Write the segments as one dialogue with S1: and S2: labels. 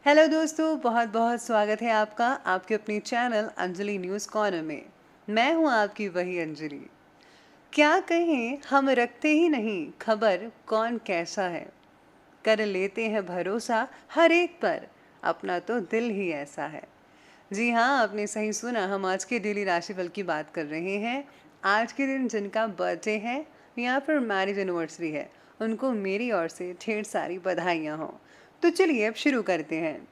S1: Hello दोस्तों, बहुत बहुत स्वागत है आपका आपके अपने चैनल अंजलि न्यूज़ कॉर्नर में। मैं हूं आपकी वही अंजलि। क्या कहें, हम रखते ही नहीं खबर कौन कैसा है। कर लेते हैं भरोसा हर एक पर, अपना तो दिल ही ऐसा है। जी हाँ, आपने सही सुना। हम आज के डेली राशिफल की बात कर रहे हैं। आज के दिन जिनका बर्थडे है या फिर मैरिज एनिवर्सरी है, उनको मेरी ओर से ढेर सारी बधाइयाँ हों। तो चलिए अब शुरू करते हैं।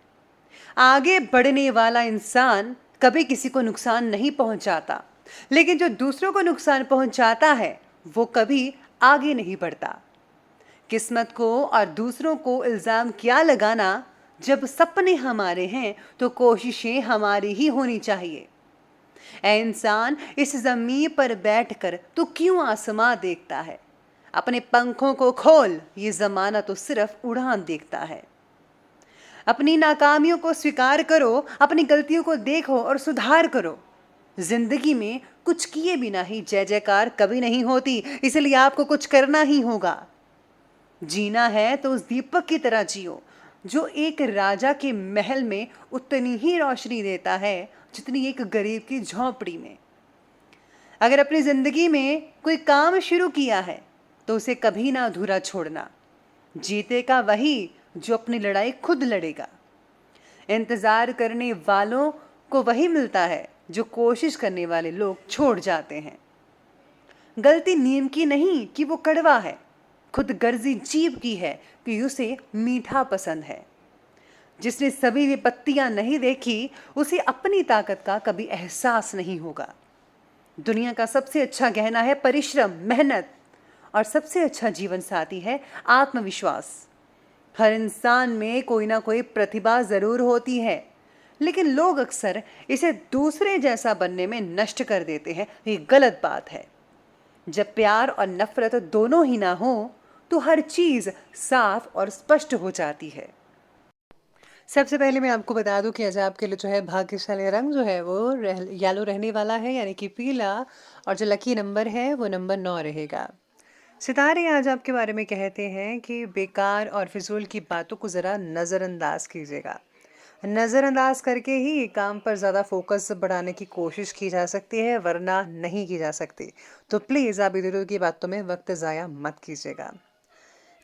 S1: आगे बढ़ने वाला इंसान कभी किसी को नुकसान नहीं पहुंचाता, लेकिन जो दूसरों को नुकसान पहुंचाता है वो कभी आगे नहीं बढ़ता। किस्मत को और दूसरों को इल्जाम क्या लगाना। जब सपने हमारे हैं तो कोशिशें हमारी ही होनी चाहिए। ऐ इंसान, इस जमीन पर बैठकर तू क्यों आसमां देखता है। अपने पंखों को खोल, ये जमाना तो सिर्फ उड़ान देखता है। अपनी नाकामियों को स्वीकार करो, अपनी गलतियों को देखो और सुधार करो। जिंदगी में कुछ किए बिना ही जय जयकार कभी नहीं होती, इसलिए आपको कुछ करना ही होगा। जीना है तो उस दीपक की तरह जियो, जो एक राजा के महल में उतनी ही रोशनी देता है जितनी एक गरीब की झोंपड़ी में। अगर अपनी जिंदगी में कोई काम शुरू किया है तो उसे कभी ना अधूरा छोड़ना। जीतेगा वही जो अपनी लड़ाई खुद लड़ेगा। इंतजार करने वालों को वही मिलता है जो कोशिश करने वाले लोग छोड़ जाते हैं। गलती नीम की नहीं कि वो कड़वा है, खुद गर्जी जीभ की है कि उसे मीठा पसंद है। जिसने सभी विपत्तियां नहीं देखी, उसे अपनी ताकत का कभी एहसास नहीं होगा। दुनिया का सबसे अच्छा गहना है परिश्रम, मेहनत, और सबसे अच्छा जीवन साथी है आत्मविश्वास। हर इंसान में कोई ना कोई प्रतिभा जरूर होती है, लेकिन लोग अक्सर इसे दूसरे जैसा बनने में नष्ट कर देते हैं। ये गलत बात है। जब प्यार और नफरत दोनों ही ना हो तो हर चीज साफ और स्पष्ट हो जाती है। सबसे पहले मैं आपको बता दूं कि आज आपके लिए जो है भाग्यशाली रंग जो है वो येलो रहने वाला है, यानी कि पीला। और जो लकी नंबर है वो नंबर 9 रहेगा। सितारे आज आपके बारे में कहते हैं कि बेकार और फिजूल की बातों को ज़रा नज़रअंदाज कीजिएगा। नज़रअंदाज करके ही काम पर ज़्यादा फोकस बढ़ाने की कोशिश की जा सकती है, वरना नहीं की जा सकती। तो प्लीज़ आप इधर उधर की बातों में वक्त ज़ाया मत कीजिएगा।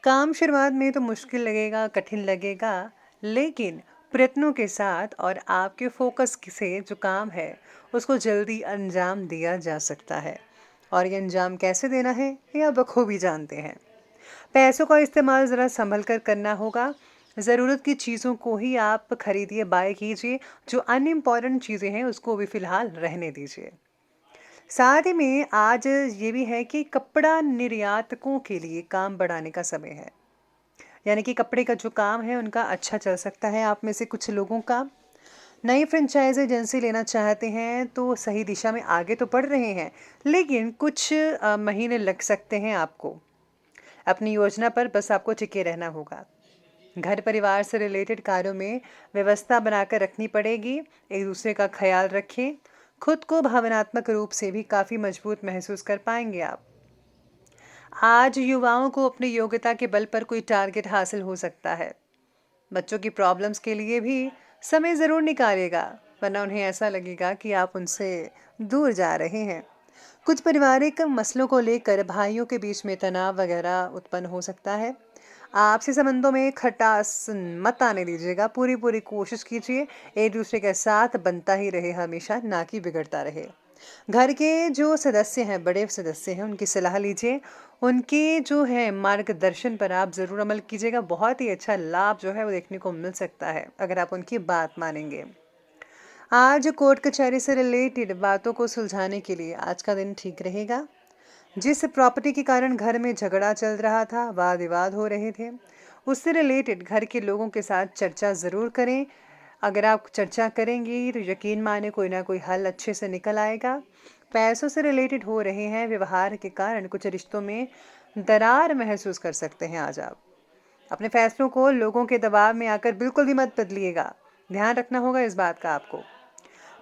S1: काम शुरुआत में तो मुश्किल लगेगा, कठिन लगेगा, लेकिन प्रयत्नों के साथ और आपके फोकस से जो काम है उसको जल्दी अंजाम दिया जा सकता है। और ये अंजाम कैसे देना है ये आप बखूबी जानते हैं। पैसों का इस्तेमाल ज़रा संभल कर करना होगा। ज़रूरत की चीज़ों को ही आप खरीदिए, बाय कीजिए। जो अनइम्पॉर्टेंट चीज़ें हैं उसको भी फ़िलहाल रहने दीजिए। साथ ही में आज ये भी है कि कपड़ा निर्यातकों के लिए काम बढ़ाने का समय है, यानी कि कपड़े का जो काम है उनका अच्छा चल सकता है। आप में से कुछ लोगों का नई फ्रेंचाइज एजेंसी लेना चाहते हैं तो सही दिशा में आगे तो बढ़ रहे हैं, लेकिन कुछ महीने लग सकते हैं आपको। अपनी योजना पर बस आपको टिके रहना होगा। घर परिवार से रिलेटेड कार्यों में व्यवस्था बनाकर रखनी पड़ेगी। एक दूसरे का ख्याल रखें। खुद को भावनात्मक रूप से भी काफ़ी मजबूत महसूस कर पाएंगे आप। आज युवाओं को अपनी योग्यता के बल पर कोई टारगेट हासिल हो सकता है। बच्चों की प्रॉब्लम्स के लिए भी समय ज़रूर निकालेगा, वरना उन्हें ऐसा लगेगा कि आप उनसे दूर जा रहे हैं। कुछ पारिवारिक मसलों को लेकर भाइयों के बीच में तनाव वगैरह उत्पन्न हो सकता है। आपसी संबंधों में खटास मत आने दीजिएगा। पूरी पूरी कोशिश कीजिए एक दूसरे के साथ बनता ही रहे हमेशा, ना कि बिगड़ता रहे। घर के जो सदस्य हैं, बड़े सदस्य हैं, उनकी सलाह लीजिए। उनके जो है मार्गदर्शन पर आप ज़रूर अमल कीजिएगा। बहुत ही अच्छा लाभ जो है वो देखने को मिल सकता है अगर आप उनकी बात मानेंगे। आज कोर्ट कचहरी से रिलेटेड बातों को सुलझाने के लिए आज का दिन ठीक रहेगा। जिस प्रॉपर्टी के कारण घर में झगड़ा चल रहा था, वाद विवाद हो रहे थे, उससे रिलेटेड घर के लोगों के साथ चर्चा ज़रूर करें। अगर आप चर्चा करेंगी तो यकीन माने कोई ना कोई हल अच्छे से निकल आएगा। पैसों से रिलेटेड हो रहे हैं व्यवहार के कारण कुछ रिश्तों में दरार महसूस कर सकते हैं। आज आप अपने फैसलों को लोगों के दबाव में आकर बिल्कुल भी मत बदलिएगा। ध्यान रखना होगा इस बात का आपको।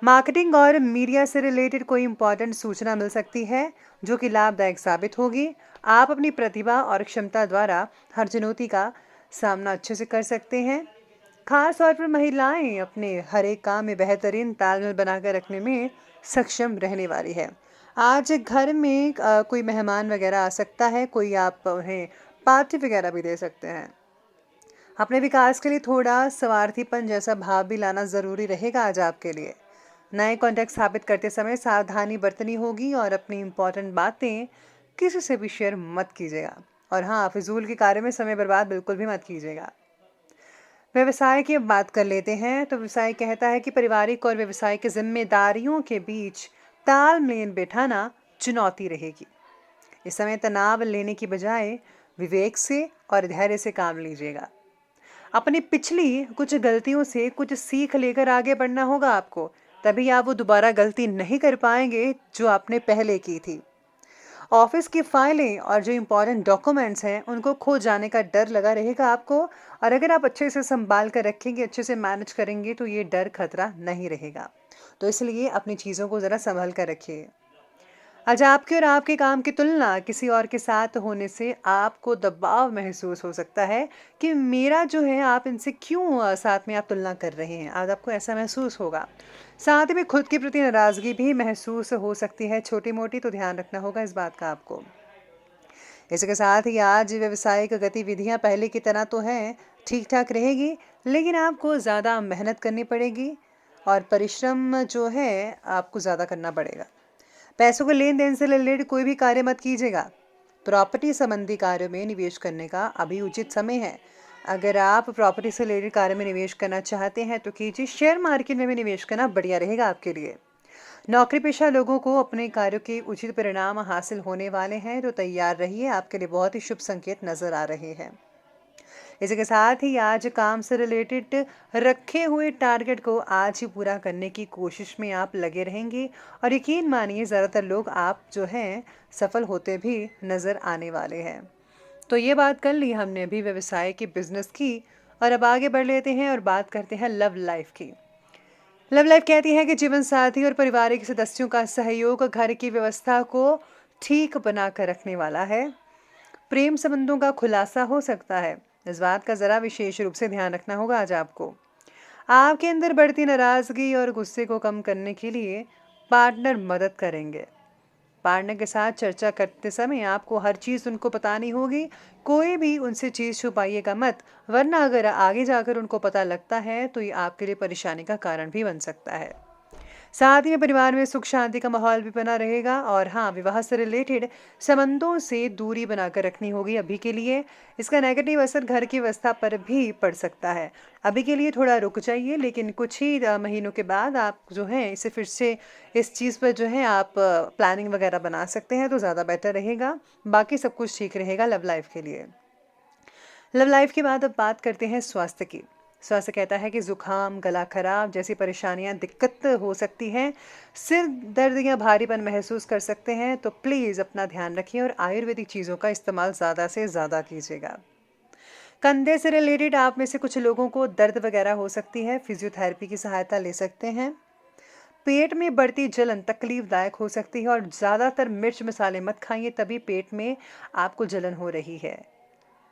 S1: मार्केटिंग और मीडिया से रिलेटेड कोई इंपॉर्टेंट सूचना मिल सकती है जो कि लाभदायक साबित होगी। आप अपनी प्रतिभा और क्षमता द्वारा हर चुनौती का सामना अच्छे से कर सकते हैं। खास तौर पर महिलाएं अपने हर एक काम में बेहतरीन तालमेल बनाकर रखने में सक्षम रहने वाली है। आज घर में कोई मेहमान वगैरह आ सकता है, कोई आप उन्हें पार्टी वगैरह भी दे सकते हैं। अपने विकास के लिए थोड़ा स्वार्थीपन जैसा भाव भी लाना ज़रूरी रहेगा आज आपके लिए। नए कॉन्टैक्ट स्थापित करते समय सावधानी बरतनी होगी और अपनी इम्पोर्टेंट बातें किसी से भी शेयर मत कीजिएगा। और हाँ, फिजूल के कार्य में समय बर्बाद बिल्कुल भी मत कीजिएगा। व्यवसाय की अब बात कर लेते हैं। तो व्यवसाय कहता है कि पारिवारिक और व्यवसाय की जिम्मेदारियों के बीच तालमेल बैठाना चुनौती रहेगी। इस समय तनाव लेने की बजाय विवेक से और धैर्य से काम लीजिएगा। अपनी पिछली कुछ गलतियों से कुछ सीख लेकर आगे बढ़ना होगा आपको, तभी आप वो दोबारा गलती नहीं कर पाएंगे जो आपने पहले की थी। ऑफिस की फाइलें और जो इम्पोर्टेंट डॉक्यूमेंट्स हैं उनको खो जाने का डर लगा रहेगा आपको, और अगर आप अच्छे से संभाल कर रखेंगे, अच्छे से मैनेज करेंगे तो ये डर खतरा नहीं रहेगा। तो इसलिए अपनी चीज़ों को ज़रा संभल कर रखिए। आज आपके और आपके काम की तुलना किसी और के साथ होने से आपको दबाव महसूस हो सकता है कि मेरा जो है, आप इनसे क्यों साथ में आप तुलना कर रहे हैं। आज आपको ऐसा महसूस होगा। साथ में खुद के प्रति नाराज़गी भी महसूस हो सकती है, छोटी मोटी, तो ध्यान रखना होगा इस बात का आपको। इसके साथ ही आज व्यावसायिक गतिविधियां पहले की तरह तो हैं, ठीक ठाक रहेगी, लेकिन आपको ज़्यादा मेहनत करनी पड़ेगी और परिश्रम जो है आपको ज़्यादा करना पड़ेगा। पैसों के लेन देन से रिलेटेड कोई भी कार्य मत कीजिएगा। प्रॉपर्टी संबंधी कार्यों में निवेश करने का अभी उचित समय है। अगर आप प्रॉपर्टी से रिलेटेड कार्य में निवेश करना चाहते हैं तो कीजिए। शेयर मार्केट में भी निवेश करना बढ़िया रहेगा आपके लिए। नौकरी पेशा लोगों को अपने कार्यों के उचित परिणाम हासिल होने वाले हैं, तो तैयार रहिए, आपके लिए बहुत ही शुभ संकेत नजर आ रहे हैं। इसके साथ ही आज काम से रिलेटेड रखे हुए टारगेट को आज ही पूरा करने की कोशिश में आप लगे रहेंगे, और यकीन मानिए ज़्यादातर लोग आप जो हैं सफल होते भी नज़र आने वाले हैं। तो ये बात कर ली हमने अभी व्यवसाय की, बिजनेस की, और अब आगे बढ़ लेते हैं और बात करते हैं लव लाइफ की। लव लाइफ कहती है कि जीवन साथी और पारिवारिक सदस्यों का सहयोग घर की व्यवस्था को ठीक बना कर रखने वाला है। प्रेम संबंधों का खुलासा हो सकता है, इस बात का ज़रा विशेष रूप से ध्यान रखना होगा आज आपको। आपके अंदर बढ़ती नाराज़गी और गुस्से को कम करने के लिए पार्टनर मदद करेंगे। पार्टनर के साथ चर्चा करते समय आपको हर चीज़ उनको बतानी होगी। कोई भी उनसे चीज़ छुपाइएगा मत, वरना अगर आगे जाकर उनको पता लगता है तो ये आपके लिए परेशानी का कारण भी बन सकता है। साथ ही में परिवार में सुख शांति का माहौल भी बना रहेगा। और हाँ, विवाह से रिलेटेड संबंधों से दूरी बनाकर रखनी होगी अभी के लिए। इसका नेगेटिव असर घर की व्यवस्था पर भी पड़ सकता है। अभी के लिए थोड़ा रुक जाइए, लेकिन कुछ ही महीनों के बाद आप जो है इसे फिर से इस चीज़ पर जो है आप प्लानिंग वगैरह बना सकते हैं, तो ज़्यादा बेटर रहेगा। बाकी सब कुछ ठीक रहेगा लव लाइफ के लिए। लव लाइफ के बाद अब बात करते हैं स्वास्थ्य की। स्वास्थ्य कहता है कि जुकाम, गला खराब जैसी परेशानियां दिक्कत हो सकती हैं। सिर दर्द या भारीपन महसूस कर सकते हैं, तो प्लीज़ अपना ध्यान रखिए और आयुर्वेदिक चीज़ों का इस्तेमाल ज़्यादा से ज़्यादा कीजिएगा। कंधे से रिलेटेड आप में से कुछ लोगों को दर्द वगैरह हो सकती है, फिजियोथेरेपी की सहायता ले सकते हैं। पेट में बढ़ती जलन तकलीफदायक हो सकती है, और ज़्यादातर मिर्च मसाले मत खाइए, तभी पेट में आपको जलन हो रही है।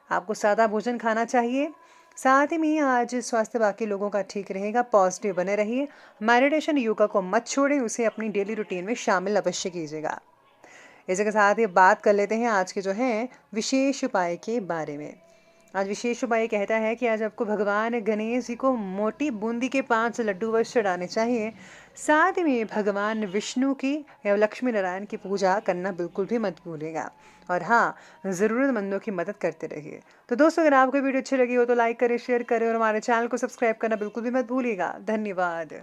S1: आपको सादा भोजन खाना चाहिए। साथ ही में आज स्वास्थ्य बाकी लोगों का ठीक रहेगा। पॉजिटिव बने रहिए। मेडिटेशन, योगा को मत छोड़ें, उसे अपनी डेली रूटीन में शामिल अवश्य कीजिएगा। इसी के साथ ही बात कर लेते हैं आज के जो हैं विशेष उपाय के बारे में। आज विशेष उपाय कहता है कि आज आपको भगवान गणेश जी को मोटी बूंदी के 5 लड्डू वश चढ़ाने चाहिए। साथ ही में भगवान विष्णु की या लक्ष्मी नारायण की पूजा करना बिल्कुल भी मत भूलिएगा। और हाँ, ज़रूरतमंदों की मदद करते रहिए। तो दोस्तों, अगर आपको वीडियो अच्छी लगी हो तो लाइक करें, शेयर करें, और हमारे चैनल को सब्सक्राइब करना बिल्कुल भी मत भूलिएगा। धन्यवाद।